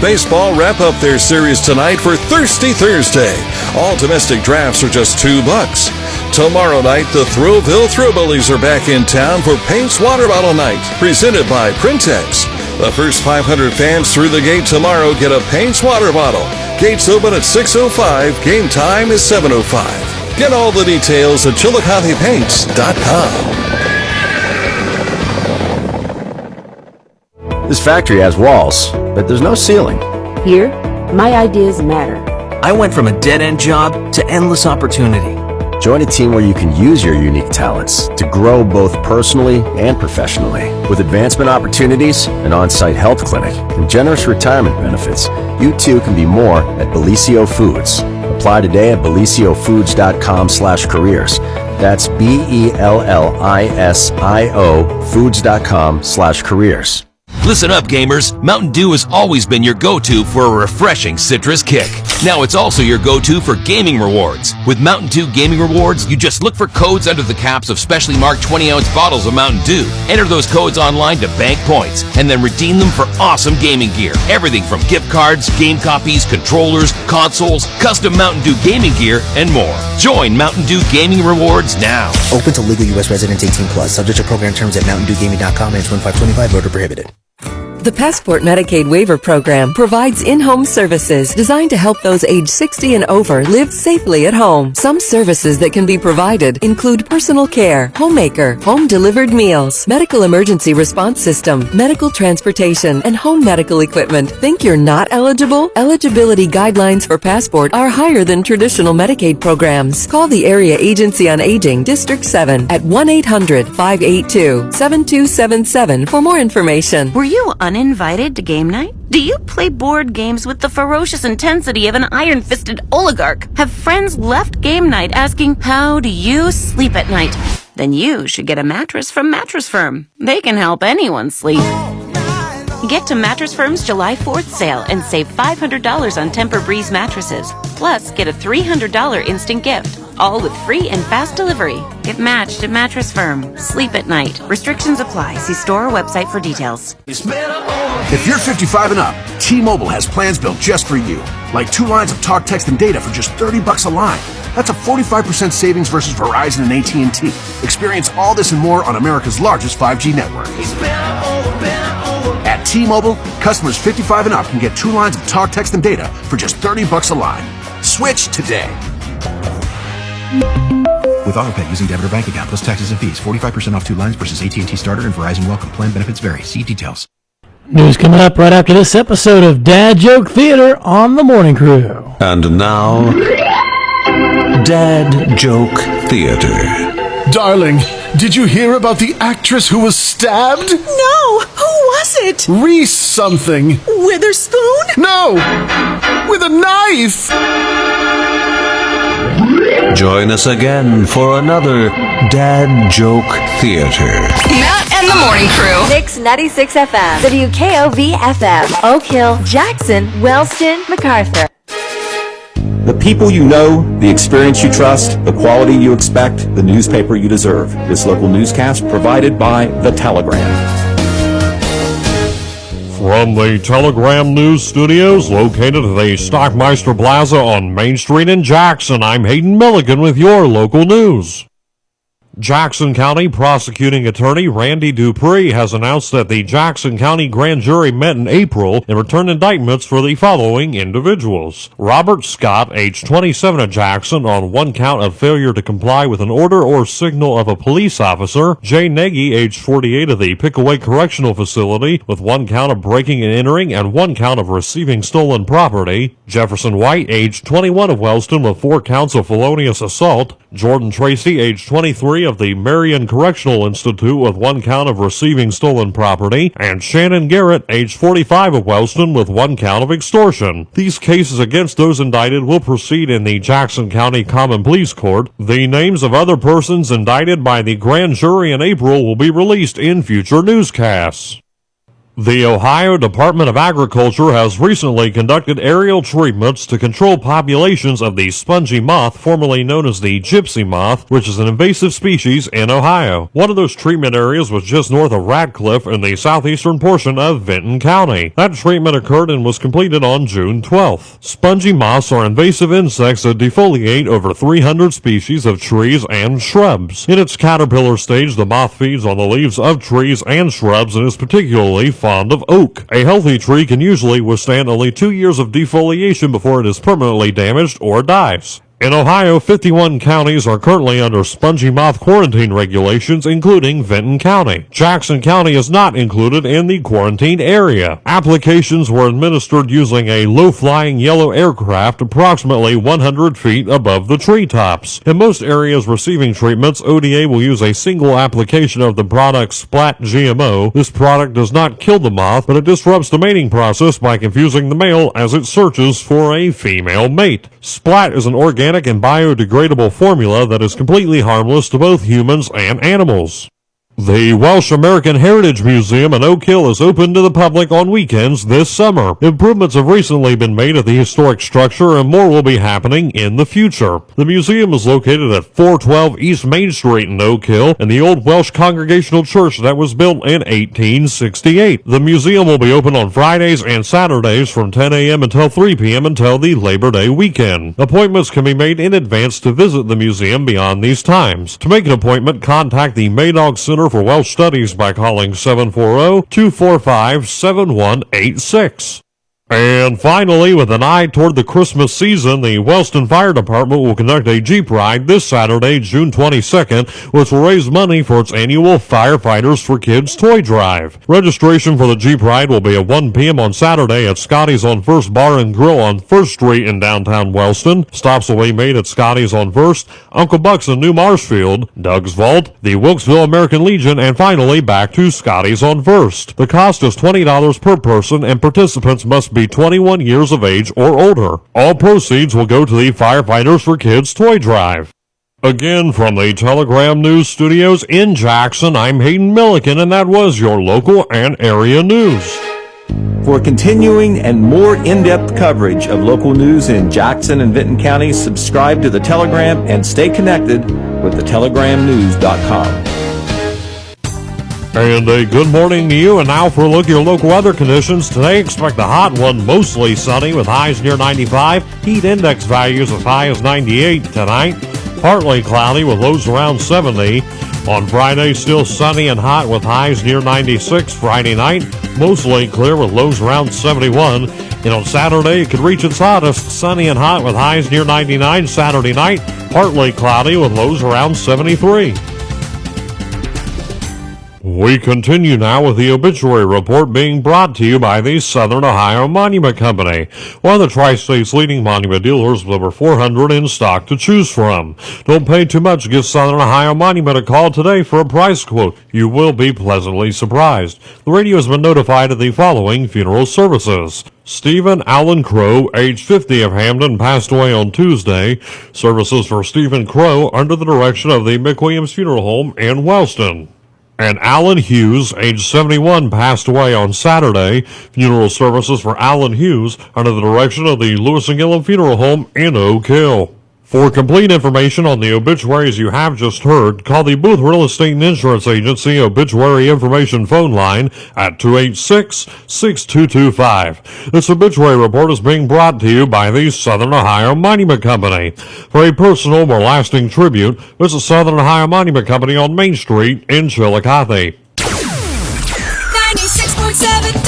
Baseball wrap up their series tonight for Thirsty Thursday. All domestic drafts are just $2. Tomorrow night, the Throwville Throwbillies are back in town for Paint's Water Bottle Night, presented by Printex. The first 500 fans through the gate tomorrow get a Paint's Water Bottle. Gates open at 6:05. Game time is 7:05. Get all the details at ChillicothePaints.com. This factory has walls, but there's no ceiling. Here, my ideas matter. I went from a dead-end job to endless opportunity. Join a team where you can use your unique talents to grow both personally and professionally. With advancement opportunities, an on-site health clinic, and generous retirement benefits, you too can be more at Bellisio Foods. Apply today at BellisioFoods.com/careers. That's BELLISIO Foods.com/careers. Listen up, gamers. Mountain Dew has always been your go-to for a refreshing citrus kick. Now it's also your go-to for gaming rewards. With Mountain Dew Gaming Rewards, you just look for codes under the caps of specially marked 20-ounce bottles of Mountain Dew. Enter those codes online to bank points, and then redeem them for awesome gaming gear. Everything from gift cards, game copies, controllers, consoles, custom Mountain Dew gaming gear, and more. Join Mountain Dew Gaming Rewards now. Open to legal U.S. residents 18+. Subject to program terms at MountainDewGaming.com and 2525. Voter prohibited. The Passport Medicaid Waiver Program provides in-home services designed to help those age 60 and over live safely at home. Some services that can be provided include personal care, homemaker, home-delivered meals, medical emergency response system, medical transportation, and home medical equipment. Think you're not eligible? Eligibility guidelines for Passport are higher than traditional Medicaid programs. Call the Area Agency on Aging, District 7 at 1-800-582-7277 for more information. Were you uninvited to game night? Do you play board games with the ferocious intensity of an iron-fisted oligarch? Have friends left game night asking, how do you sleep at night? Then you should get a mattress from Mattress Firm. They can help anyone sleep. Get to Mattress Firm's July 4th sale and save $500 on Tempur-Breeze mattresses. Plus, get a $300 instant gift, all with free and fast delivery. Get matched at Mattress Firm. Sleep at night. Restrictions apply. See store or website for details. If you're 55 and up, T-Mobile has plans built just for you. Like 2 lines of talk, text, and data for just $30 a line. That's a 45% savings versus Verizon and AT&T. Experience all this and more on America's largest 5G network. At T-Mobile, customers 55 and up can get 2 lines of talk, text, and data for just $30 a line. Switch today. With AutoPay using debit or bank account plus taxes and fees, 45% off 2 lines versus AT&T Starter and Verizon Welcome. Plan benefits vary. See details. News coming up right after this episode of Dad Joke Theater on the Morning Crew. And now, Dad Joke Theater. Darling, did you hear about the actress who was stabbed? No! Who was it? Reese something. Witherspoon? No! With a knife! Join us again for another Dad Joke Theater. Matt and the Morning Crew. Mix 96 FM. WKOV FM. Oak Hill, Jackson, Wellston, MacArthur. The people you know, the experience you trust, the quality you expect, the newspaper you deserve. This local newscast provided by The Telegram. From the Telegram News Studios located at the Stockmeister Plaza on Main Street in Jackson, I'm Hayden Milligan with your local news. Jackson County Prosecuting Attorney Randy Dupree has announced that the Jackson County Grand Jury met in April and returned indictments for the following individuals. Robert Scott, age 27 of Jackson, on 1 count of failure to comply with an order or signal of a police officer. Jay Nagy, age 48 of the Pickaway Correctional Facility, with 1 count of breaking and entering and 1 count of receiving stolen property. Jefferson White, age 21 of Wellston, with 4 counts of felonious assault. Jordan Tracy, age 23 of the Marion Correctional Institute, with 1 count of receiving stolen property, and Shannon Garrett, age 45 of Wellston, with 1 count of extortion. These cases against those indicted will proceed in the Jackson County Common Pleas Court. The names of other persons indicted by the grand jury in April will be released in future newscasts. The Ohio Department of Agriculture has recently conducted aerial treatments to control populations of the spongy moth, formerly known as the gypsy moth, which is an invasive species in Ohio. One of those treatment areas was just north of Radcliffe in the southeastern portion of Vinton County. That treatment occurred and was completed on June 12th. Spongy moths are invasive insects that defoliate over 300 species of trees and shrubs. In its caterpillar stage, the moth feeds on the leaves of trees and shrubs and is particularly fond of oak. A healthy tree can usually withstand only 2 years of defoliation before it is permanently damaged or dies. In Ohio, 51 counties are currently under spongy moth quarantine regulations, including Vinton County. Jackson County is not included in the quarantined area. Applications were administered using a low-flying yellow aircraft approximately 100 feet above the treetops. In most areas receiving treatments, ODA will use a single application of the product Splat GMO. This product does not kill the moth, but it disrupts the mating process by confusing the male as it searches for a female mate. Splat is an organic and biodegradable formula that is completely harmless to both humans and animals. The Welsh American Heritage Museum in Oak Hill is open to the public on weekends this summer. Improvements have recently been made at the historic structure and more will be happening in the future. The museum is located at 412 East Main Street in Oak Hill in the old Welsh Congregational Church that was built in 1868. The museum will be open on Fridays and Saturdays from 10 a.m. until 3 p.m. until the Labor Day weekend. Appointments can be made in advance to visit the museum beyond these times. To make an appointment, contact the Maydog Center for Welsh Studies by calling 740-245-7186. And finally, with an eye toward the Christmas season, the Wellston Fire Department will conduct a Jeep ride this Saturday, June 22nd, which will raise money for its annual Firefighters for Kids toy drive. Registration for the Jeep ride will be at 1 p.m. on Saturday at Scotty's on First Bar and Grill on 1st Street in downtown Wellston. Stops will be made at Scotty's on First, Uncle Buck's in New Marshfield, Doug's Vault, the Wilkesville American Legion, and finally back to Scotty's on First. The cost is $20 per person, and participants must be 21 years of age or older. All proceeds will go to the Firefighters for Kids toy drive. Again, from the Telegram News Studios in Jackson, I'm Hayden Milliken, and that was your local and area news. For continuing and more in-depth coverage of local news in Jackson and Vinton counties, subscribe to the Telegram and stay connected with thetelegramnews.com. And a good morning to you, and now for a look at your local weather conditions. Today, expect a hot one, mostly sunny with highs near 95. Heat index values as high as 98 tonight. Partly cloudy with lows around 70. On Friday, still sunny and hot with highs near 96. Friday night, mostly clear with lows around 71. And on Saturday, it could reach its hottest, sunny and hot with highs near 99. Saturday night, partly cloudy with lows around 73. We continue now with the obituary report being brought to you by the Southern Ohio Monument Company, one of the Tri-State's leading monument dealers with over 400 in stock to choose from. Don't pay too much. Give Southern Ohio Monument a call today for a price quote. You will be pleasantly surprised. The radio has been notified of the following funeral services. Stephen Allen Crow, age 50 of Hamden, passed away on Tuesday. Services for Stephen Crow under the direction of the McWilliams Funeral Home in Wellston. And Alan Hughes, age 71, passed away on Saturday. Funeral services for Alan Hughes under the direction of the Lewis and Gillum Funeral Home in Oak Hill. For complete information on the obituaries you have just heard, call the Booth Real Estate and Insurance Agency Obituary Information Phone Line at 286-6225. This obituary report is being brought to you by the Southern Ohio Monument Company. For a personal, more lasting tribute, visit Southern Ohio Monument Company on Main Street in Chillicothe. 96.7